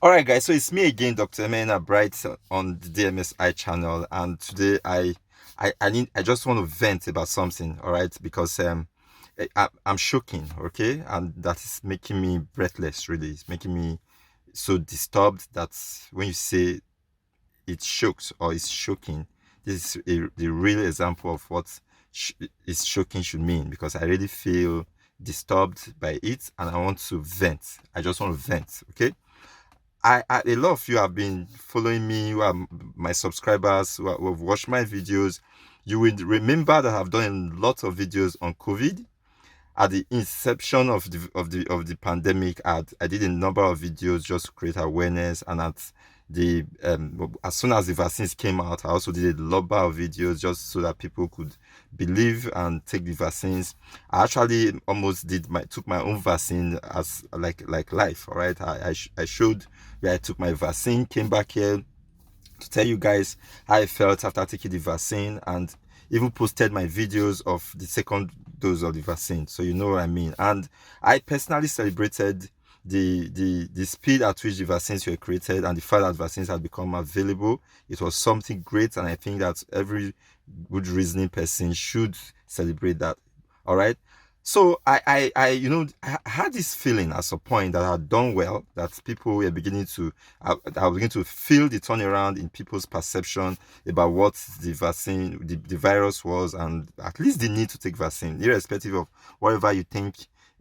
All right, guys. So it's me again, Dr. Mena Bright on the DMSI channel, and today I just want to vent about something. All right, because I'm shocking. Okay, and that is making me breathless. Really, it's making me so disturbed that when you say it shocks or it's shocking, this is the real example of what sh- is shocking should mean. Because I really feel disturbed by it, and I want to vent. I just want to vent. Okay. A lot of you have been following me, who are my subscribers, who have watched my videos. You will remember that I've done a lot of videos on COVID. At the inception of the pandemic, I did a number of videos just to create awareness, and at the as soon as the vaccines came out, I also did a number of videos just so that people could believe and take the vaccines. I actually almost took my own vaccine as like life. All right, I showed where I took my vaccine, came back here to tell you guys how I felt after taking the vaccine, and even posted my videos of the second dose of the vaccine. So you know what I mean. And I personally celebrated the speed at which the vaccines were created and the fact that vaccines had become available. It was something great, and I think that every good reasoning person should celebrate that. All right. So I had this feeling at some point that I had done well, that people were beginning to, I was beginning to feel the turnaround in people's perception about what the vaccine, the virus was, and at least the need to take vaccine, irrespective of whatever you think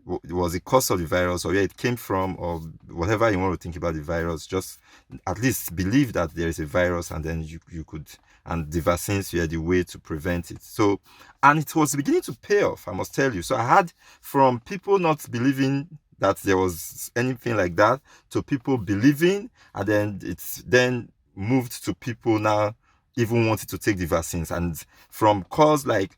was the cause of the virus or where it came from or whatever you want to think about the virus. Just at least believe that there is a virus, and then you could, and the vaccines were the way to prevent it. So, and it was beginning to pay off, I must tell you. So I had from people not believing that there was anything like that to people believing, and then it's then moved to people now even wanting to take the vaccines. And from calls like,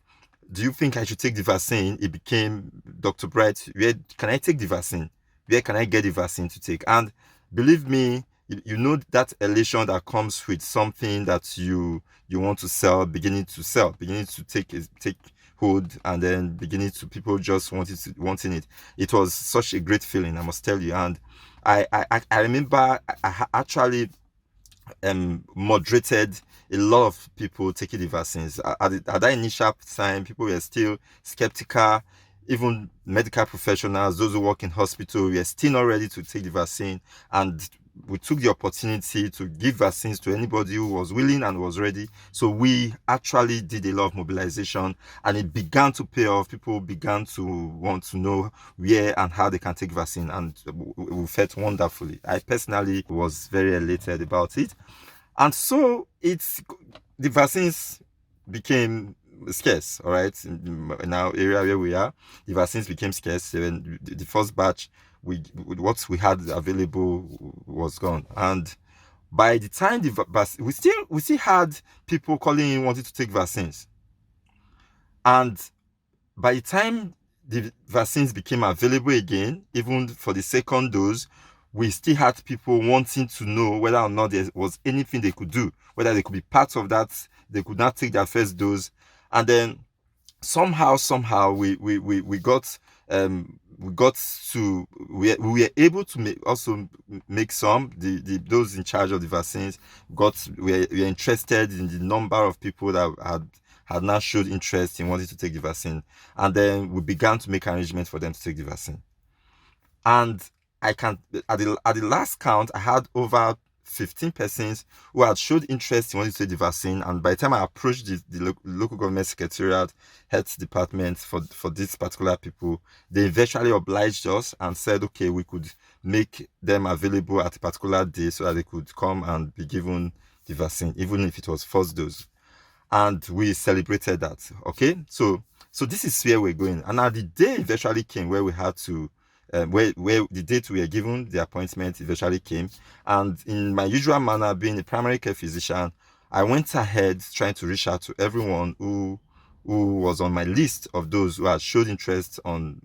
do you think I should take the vaccine? It became, Dr. Bright, where can I take the vaccine? Where can I get the vaccine to take? And believe me, you know that elation that comes with something that you want to sell, beginning to take hold, and then beginning to people just wanting it. It was such a great feeling, I must tell you. And I remember I actually moderated a lot of people taking the vaccines. At that initial time, people were still skeptical. Even medical professionals, those who work in hospital, were still not ready to take the vaccine. And we took the opportunity to give vaccines to anybody who was willing and was ready. So we actually did a lot of mobilization, and it began to pay off. People began to want to know where and how they can take vaccine, and we felt wonderfully. I personally was very elated about it. And so it's the vaccines became scarce. All right, in our area where we are, the vaccines became scarce. When the first batch, what we had available was gone, and by the time we still had people calling in wanting to take vaccines, and by the time the vaccines became available again, even for the second dose, we still had people wanting to know whether or not there was anything they could do, whether they could be part of that, they could not take their first dose. And then somehow we got to we were able to also make some those in charge of the vaccines we were interested in the number of people that had now showed interest in wanting to take the vaccine, and then we began to make arrangements for them to take the vaccine. And I can at the last count, I had over 15 persons who had showed interest in wanting to take the vaccine. And by the time I approached the local government secretariat, health department for these particular people, they virtually obliged us and said, okay, we could make them available at a particular day so that they could come and be given the vaccine, even if it was first dose. And we celebrated that. Okay, so this is where we're going. And now the day eventually came where we had to where the date we were given the appointment eventually came. And in my usual manner, being a primary care physician, I went ahead trying to reach out to everyone who was on my list of those who had showed interest on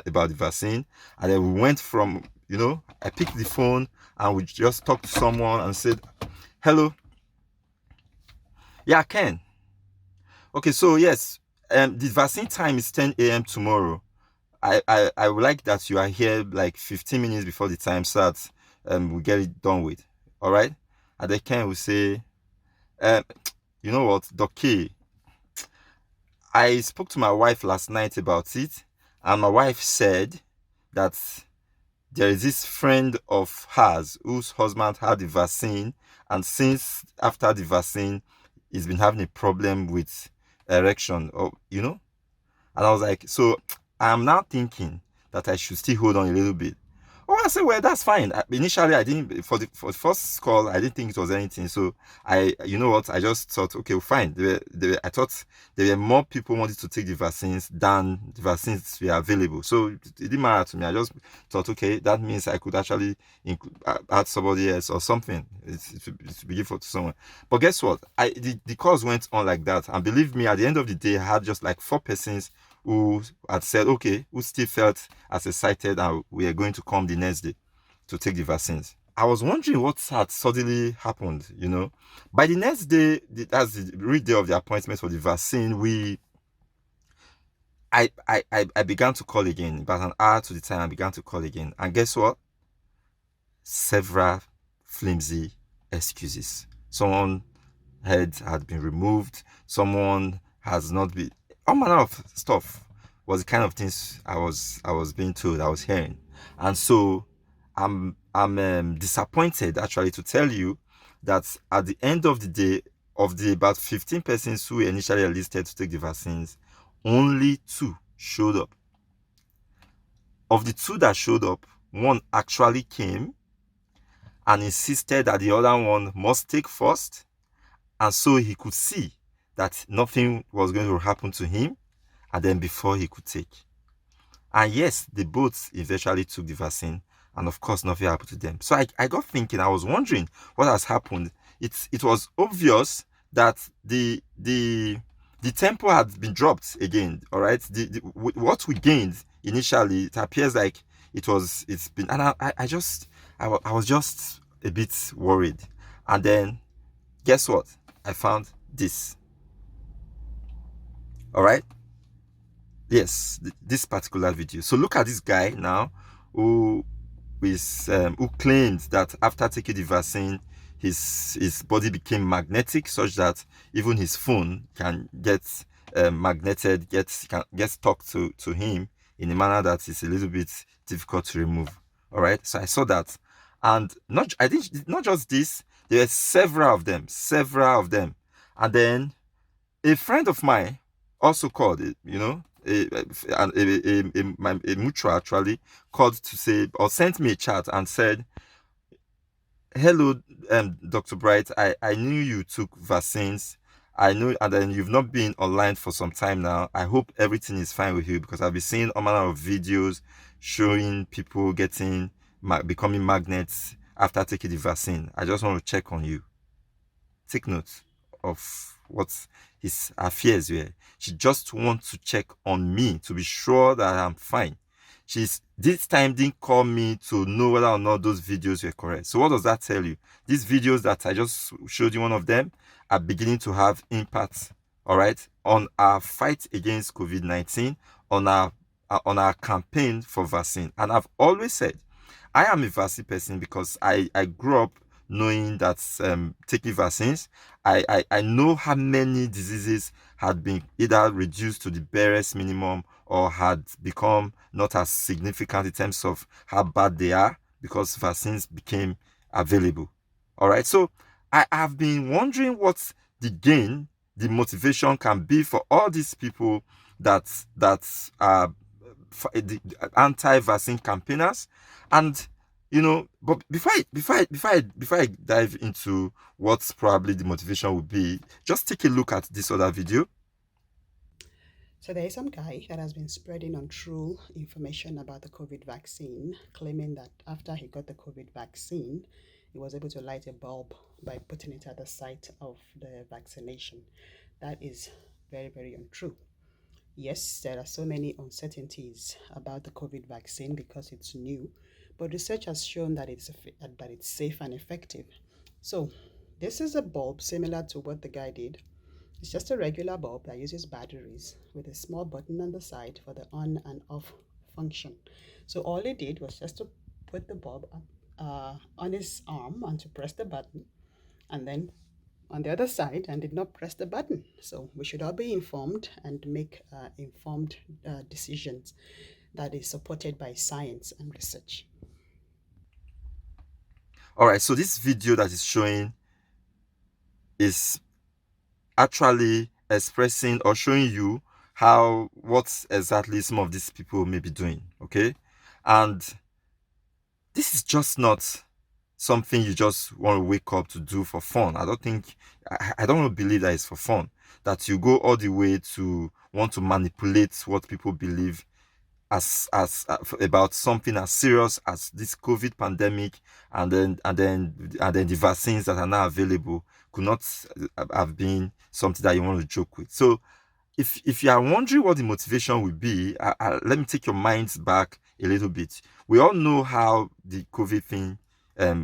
about the vaccine. And then we went from, I picked the phone and we just talked to someone and said, hello, yeah, Ken. Okay, so yes, the vaccine time is 10 a.m. tomorrow. I would like that you are here like 15 minutes before the time starts. we get it done with. All right. And then Ken will say, um, you know what, Doc K, I spoke to my wife last night about it, and my wife said that there is this friend of hers whose husband had the vaccine, and since after the vaccine, he's been having a problem with erection, or And I was like, so I'm now thinking that I should still hold on a little bit. Oh, I said, well, that's fine. Initially, I didn't for the first call, I didn't think it was anything. So you know what? I just thought, okay, well, fine. I thought there were more people wanted to take the vaccines than the vaccines were available. So it didn't matter to me. I just thought, okay, that means I could actually add somebody else or something. It's to be given to someone. But guess what? The calls went on like that, and believe me, at the end of the day, I had just like 4 persons who had said, okay, who still felt as excited and we are going to come the next day to take the vaccines. I was wondering what had suddenly happened, By the next day, that's the real day of the appointment for the vaccine, I began to call again. About an hour to the time, I began to call again. And guess what? Several flimsy excuses. Someone head had been removed. Someone has not been. All manner of stuff was the kind of things I was being told. I was hearing, and so I'm disappointed actually to tell you that at the end of the day, of the about 15 persons who were initially enlisted to take the vaccines, only 2 showed up. Of the 2 that showed up, one actually came and insisted that the other one must take first, and so he could see that nothing was going to happen to him, and then before he could take. And yes, they both eventually took the vaccine, and of course, nothing happened to them. So I got thinking, I was wondering what has happened. It was obvious that the tempo had been dropped again. All right, what we gained initially, it appears like it's been, and I was just a bit worried. And then guess what? I found this. All right. Yes, this particular video. So look at this guy now, who who claimed that after taking the vaccine, his body became magnetic, such that even his phone can get magneted, get stuck to him in a manner that is a little bit difficult to remove. All right. So I saw that, and I think not just this. There were several of them, and then a friend of mine also called it, a mutual actually called to say, or sent me a chat and said, hello, Dr. Bright, I knew you took vaccines. I know, and then you've not been online for some time now. I hope everything is fine with you, because I've been seeing all manner of videos showing people becoming magnets after taking the vaccine. I just want to check on you. Take note of what her fears were. She just wants to check on me to be sure that I'm fine. She's this time didn't call me to know whether or not those videos were correct. So what does that tell you? These videos that I just showed you, one of them, are beginning to have impact, all right, on our fight against COVID-19, on our campaign for vaccine. And I've always said, I am a vaccine person because I grew up knowing that taking vaccines, I know how many diseases had been either reduced to the barest minimum or had become not as significant in terms of how bad they are because vaccines became available. All right. So I have been wondering what the motivation can be for all these people that are the anti-vaccine campaigners. And but before I dive into what's probably the motivation would be, just take a look at this other video. So there is some guy that has been spreading untrue information about the COVID vaccine, claiming that after he got the COVID vaccine, he was able to light a bulb by putting it at the site of the vaccination. That is very, very untrue. Yes, there are so many uncertainties about the COVID vaccine because it's new, but research has shown that it's safe and effective. So this is a bulb similar to what the guy did. It's just a regular bulb that uses batteries with a small button on the side for the on and off function. So all he did was just to put the bulb on his arm and to press the button, and then on the other side and did not press the button. So we should all be informed and make informed decisions that is supported by science and research. All right, so this video that is showing is actually expressing or showing you what exactly some of these people may be doing, okay? And this is just not something you just want to wake up to do for fun. I don't believe that it's for fun, that you go all the way to want to manipulate what people believe about something as serious as this COVID pandemic, and then the vaccines that are now available could not have been something that you want to joke with. So if you are wondering what the motivation will be, let me take your minds back a little bit. We all know how the COVID thing,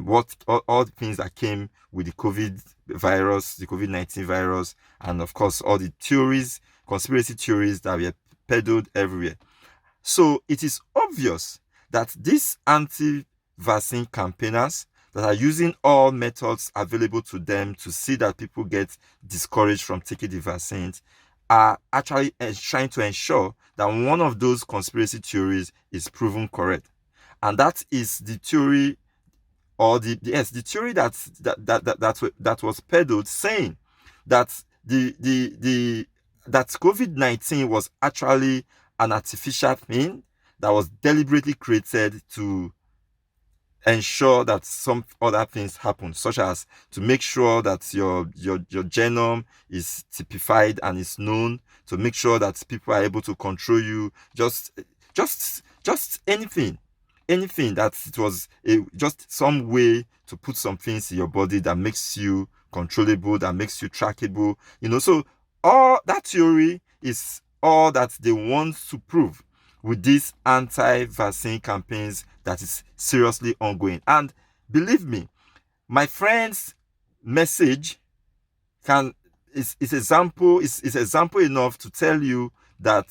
what all the things that came with the COVID virus, the COVID-19 virus, and of course all the theories, conspiracy theories that were peddled everywhere. So it is obvious that these anti-vaccine campaigners that are using all methods available to them to see that people get discouraged from taking the vaccines are actually trying to ensure that one of those conspiracy theories is proven correct. And that is the theory, or the theory that was peddled, saying that that COVID-19 was actually an artificial thing that was deliberately created to ensure that some other things happen, such as to make sure that your genome is typified and is known, to make sure that people are able to control you, just anything that it was just some way to put some things in your body that makes you controllable, that makes you trackable, so all that theory is all that they want to prove with these anti-vaccine campaigns that is seriously ongoing. And believe me, my friend's message is example enough to tell you that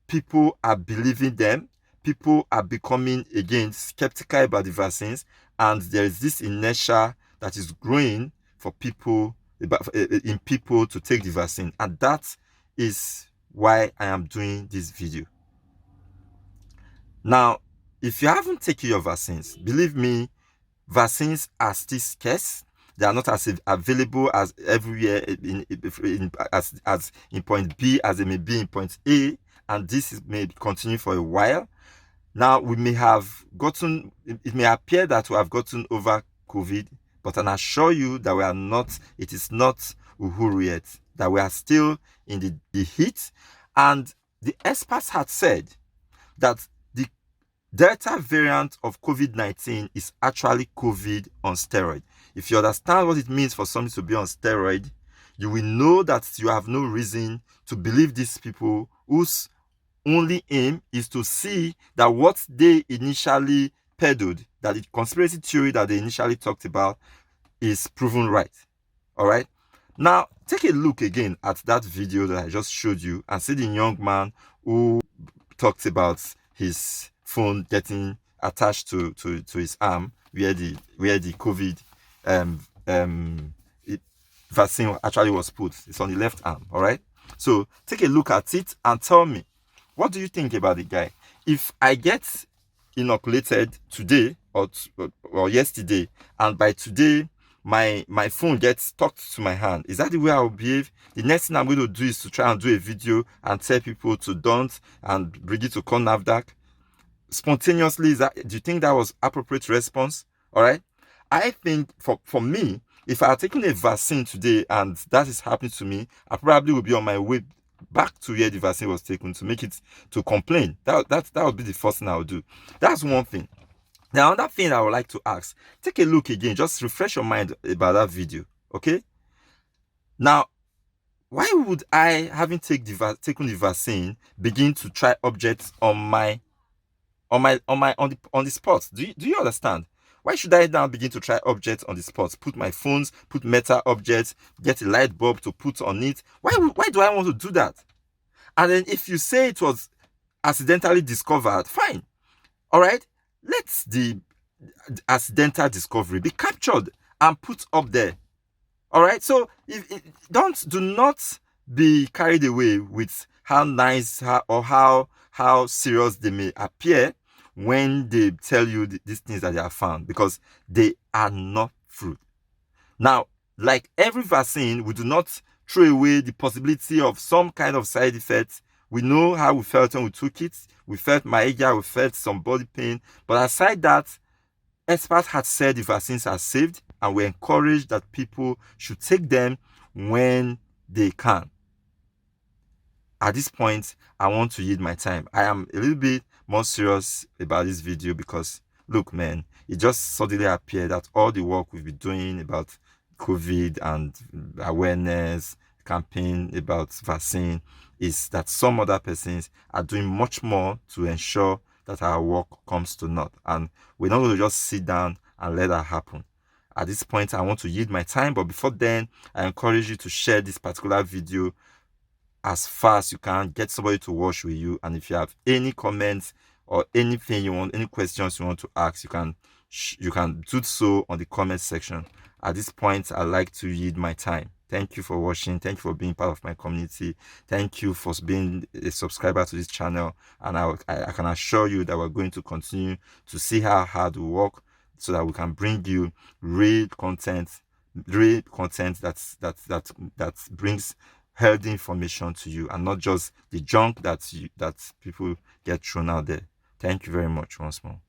people are believing them, people are becoming again skeptical about the vaccines, and there is this inertia that is growing for people in people to take the vaccine. And that is why I am doing this video. Now, if you haven't taken your vaccines, believe me, vaccines are still scarce. They are not as available as everywhere as in point B as they may be in point A, and this may continue for a while. Now, it may appear that we have gotten over COVID, but I assure you that we are not, it is not Uhuru yet, that we are still in the heat. And the experts had said that the Delta variant of COVID-19 is actually COVID on steroid. If you understand what it means for something to be on steroid, you will know that you have no reason to believe these people whose only aim is to see that what they initially peddled, that the conspiracy theory that they initially talked about, is proven right. All right. Now, take a look again at that video that I just showed you and see the young man who talked about his phone getting attached to his arm where the COVID vaccine actually was put. It's on the left arm. All right. So take a look at it and tell me, what do you think about the guy? If I get inoculated today or yesterday, and by today my phone gets stuck to my hand, is that the way I will behave? The next thing I'm going to do is to try and do a video and tell people to don't and bring it to NAFDAC spontaneously. Do you think that was appropriate response? All right. I think for me, if I had taken a vaccine today and that is happening to me, I probably would be on my way back to where the vaccine was taken to complain. That would be the first thing I would do. That's one thing. The other thing I would like to ask, take a look again, just refresh your mind about that video, okay? Now, why would I, having taken the vaccine, begin to try objects on the spot? Do you understand? Why should I now begin to try objects on the spot? Put my phones, put metal objects, get a light bulb to put on it. Why do I want to do that? And then if you say it was accidentally discovered, fine. All right. Let the accidental discovery be captured and put up there. All right. So do not be carried away with how nice or how serious they may appear when they tell you these things that they have found, because they are not fruit. Now, like every vaccine, we do not throw away the possibility of some kind of side effects. We know how we felt when we took it. We felt myalgia, we felt some body pain. But aside that, experts had said the vaccines are safe, and we encourage that people should take them when they can. At this point, I want to yield my time. I am a little bit more serious about this video because, look, man, it just suddenly appeared that all the work we've been doing about COVID and awareness campaign about vaccine is that some other persons are doing much more to ensure that our work comes to naught. And we're not going to just sit down and let that happen. At this point, I want to yield my time, but before then, I encourage you to share this particular video as fast as you can. Get somebody to watch with you, and if you have any comments or anything you want, any questions you want to ask, you can do so on the comment section. At this point, I like to yield my time. Thank you for watching. Thank you for being part of my community. Thank you for being a subscriber to this channel, and I can assure you that we're going to continue to see how hard we work so that we can bring you real content that brings healthy information to you, and not just the junk that people get thrown out there. Thank you very much once more.